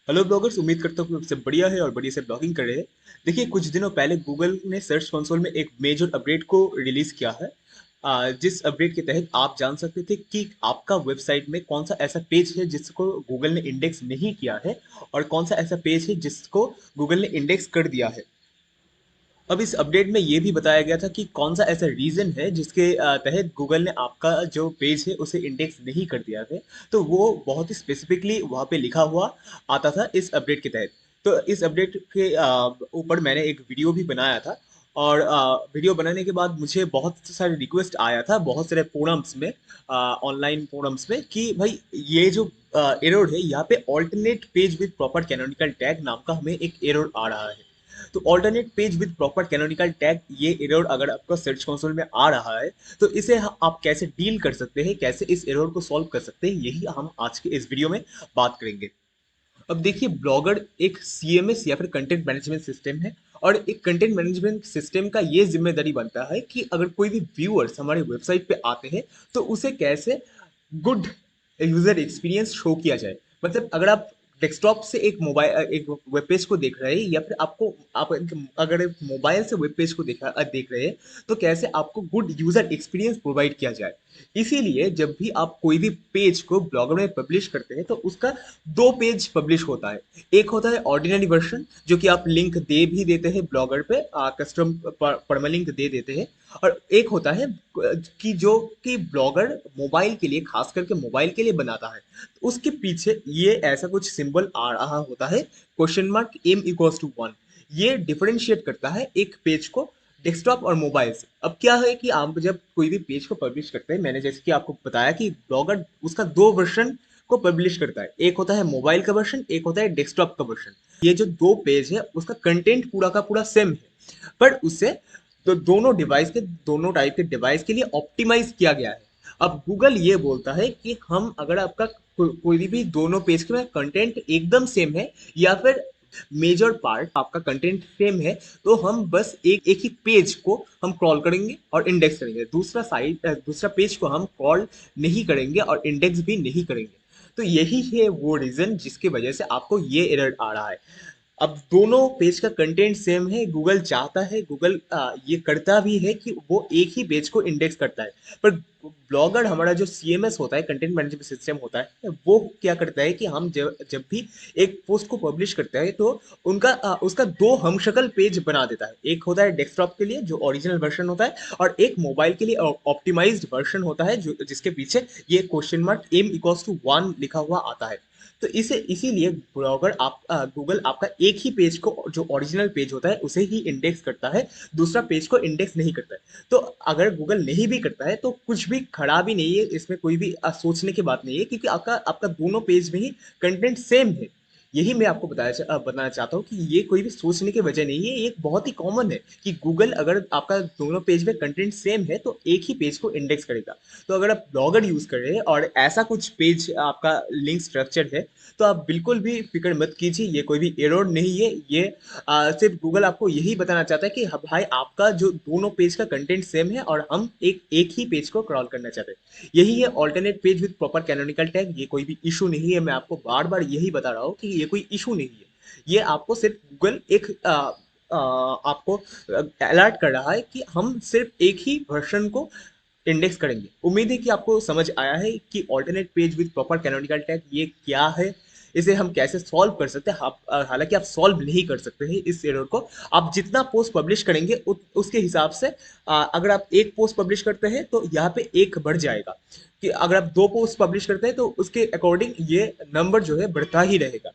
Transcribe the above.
Hello bloggers, उम्मीद करता हूँ कि सब बढ़िया है और बढ़िया से ब्लॉगिंग कर रहे हैं। देखिए, कुछ दिनों पहले गूगल ने सर्च कंसोल में एक मेजर अपडेट को रिलीज किया है। जिस अपडेट के तहत आप जान सकते थे कि आपका वेबसाइट में कौन सा ऐसा पेज है जिसको गूगल ने इंडेक्स नहीं किया है और कौन सा ऐसा पेज है जिसको गूगल ने इंडेक्स कर दिया है। अब इस अपडेट में ये भी बताया गया था कि कौन सा ऐसा रीजन है जिसके तहत गूगल ने आपका जो पेज है उसे इंडेक्स नहीं कर दिया है। तो वो बहुत ही स्पेसिफिकली वहाँ पे लिखा हुआ आता था इस अपडेट के तहत। तो इस अपडेट के ऊपर मैंने एक वीडियो भी बनाया था। और वीडियो बनाने के बाद मुझे बहुत सारे रिक्वेस्ट आया था बहुत सारे फोरम्स में, ऑनलाइन फोरम्स में, कि भाई ये जो एरर है यहाँ पे alternate page with proper canonical tag नाम का हमें एक एरर आ रहा है। तो alternate page with proper canonical tag, ये एरर अगर आपका सर्च कंसोल में आ रहा है तो इसे आप कैसे डील कर सकते हैं, कैसे इस एरर को सॉल्व कर सकते हैं, यही हम आज के इस वीडियो में बात करेंगे। अब देखिए, ब्लॉगर एक सीएमएस या फिर कंटेंट मैनेजमेंट सिस्टम है। और एक कंटेंट मैनेजमेंट सिस्टम का ये जिम्मेदारी बनता है कि अगर कोई भी व्यूअर्स हमारे वेबसाइट पे आते हैं तो उसे कैसे गुड यूजर एक्सपीरियंस शो किया जाए। मतलब अगर आप डेस्कटॉप से एक वेब पेज को देख रहे हैं या फिर आप अगर एक मोबाइल से वेब पेज को देख रहे हैं तो कैसे आपको गुड यूजर एक्सपीरियंस प्रोवाइड किया जाए। इसीलिए जब भी आप कोई भी पेज को ब्लॉगर में पब्लिश करते हैं तो उसका दो पेज पब्लिश होता है। एक होता है ऑर्डिनरी वर्जन, जो कि आप लिंक दे भी देते हैं ब्लॉगर पे, कस्टम परमालिंक दे देते हैं। और एक होता है कि जो कि ब्लॉगर मोबाइल के लिए, खास करके मोबाइल के लिए बनाता है। तो उसके पीछे ये ऐसा कुछ सिंबल आ रहा होता है, क्वेश्चन मार्क m=1। ये डिफरेंशिएट करता है एक पेज को डेस्कटॉप और मोबाइल से। अब क्या है कि आप जब कोई भी पेज को पब्लिश करते हैं, मैंने जैसे कि आपको बताया कि ब्लॉगर उसका दो वर्जन को पब्लिश करता है। एक होता है मोबाइल का वर्जन, एक होता है डेस्कटॉप का वर्जन। ये जो दो पेज है उसका कंटेंट पूरा का पूरा सेम है, पर उससे तो दोनों डिवाइस के, दोनों टाइप के डिवाइस के लिए ऑप्टिमाइज किया गया है। अब गूगल ये बोलता है कि हम अगर आपका कोई भी दोनों पेज के में कंटेंट एकदम सेम है या फिर मेजर पार्ट आपका कंटेंट सेम है, तो हम बस एक एक ही पेज को हम क्रॉल करेंगे और इंडेक्स करेंगे। दूसरा पेज को हम क्रॉल नहीं करेंगे और इंडेक्स भी नहीं करेंगे। तो यही है वो रीजन जिसकी वजह से आपको ये एरर आ रहा है। अब दोनों पेज का कंटेंट सेम है, गूगल चाहता है, गूगल ये करता भी है कि वो एक ही पेज को इंडेक्स करता है। पर ब्लॉगर, हमारा जो सीएमएस होता है, कंटेंट मैनेजमेंट सिस्टम होता है, वो क्या करता है कि हम जब जब भी एक पोस्ट को पब्लिश करते हैं तो उसका दो हमशक्ल पेज बना देता है। एक होता है डेस्कटॉप के लिए जो ओरिजिनल वर्जन होता है, और एक मोबाइल के लिए ऑप्टिमाइज्ड वर्जन होता है जो जिसके पीछे ये क्वेश्चन मार्क m=1 लिखा हुआ आता है। तो इसे इसीलिए ब्लॉगर गूगल आपका एक ही पेज को, जो ओरिजिनल पेज होता है, उसे ही इंडेक्स करता है, दूसरा पेज को इंडेक्स नहीं करता है। तो अगर गूगल नहीं भी करता है तो कुछ भी खराबी नहीं है, इसमें कोई भी सोचने की बात नहीं है, क्योंकि आपका आपका दोनों पेज में ही कंटेंट सेम है। यही मैं आपको बताना चाहता हूँ कि ये कोई भी सोचने की वजह नहीं है, ये एक बहुत ही कॉमन है कि गूगल अगर आपका दोनों पेज में कंटेंट सेम है तो एक ही पेज को इंडेक्स करेगा। तो अगर आप ब्लॉगर यूज कर रहे हैं और ऐसा कुछ पेज आपका लिंक स्ट्रक्चर है, तो आप बिल्कुल भी फिक्र मत कीजिए, ये कोई भी एरर नहीं है। ये सिर्फ गूगल आपको यही बताना चाहता है कि हाँ भाई, आपका जो दोनों पेज का कंटेंट सेम है और हम एक एक ही पेज को क्रॉल करना चाहते हैं। यही है alternate page with proper canonical tag. ये कोई भी इशू नहीं है, मैं आपको बार बार यही बता रहा हूँ कि ये कोई इशू नहीं है। ये आपको सिर्फ गूगल एक आपको अलर्ट कर रहा है कि हम सिर्फ एक ही वर्जन को इंडेक्स करेंगे। उम्मीद है कि आपको समझ आया है कि alternate page with proper canonical tag ये क्या है, इसे हम कैसे सॉल्व कर सकते हैं। हालांकि आप सॉल्व नहीं कर सकते हैं इस एरर को। आप जितना पोस्ट पब्लिश करेंगे उसके हिसाब से, अगर आप एक पोस्ट पब्लिश करते हैं तो यहाँ पे एक बढ़ जाएगा, कि अगर आप दो पोस्ट पब्लिश करते हैं तो उसके अकॉर्डिंग ये नंबर जो है बढ़ता ही रहेगा।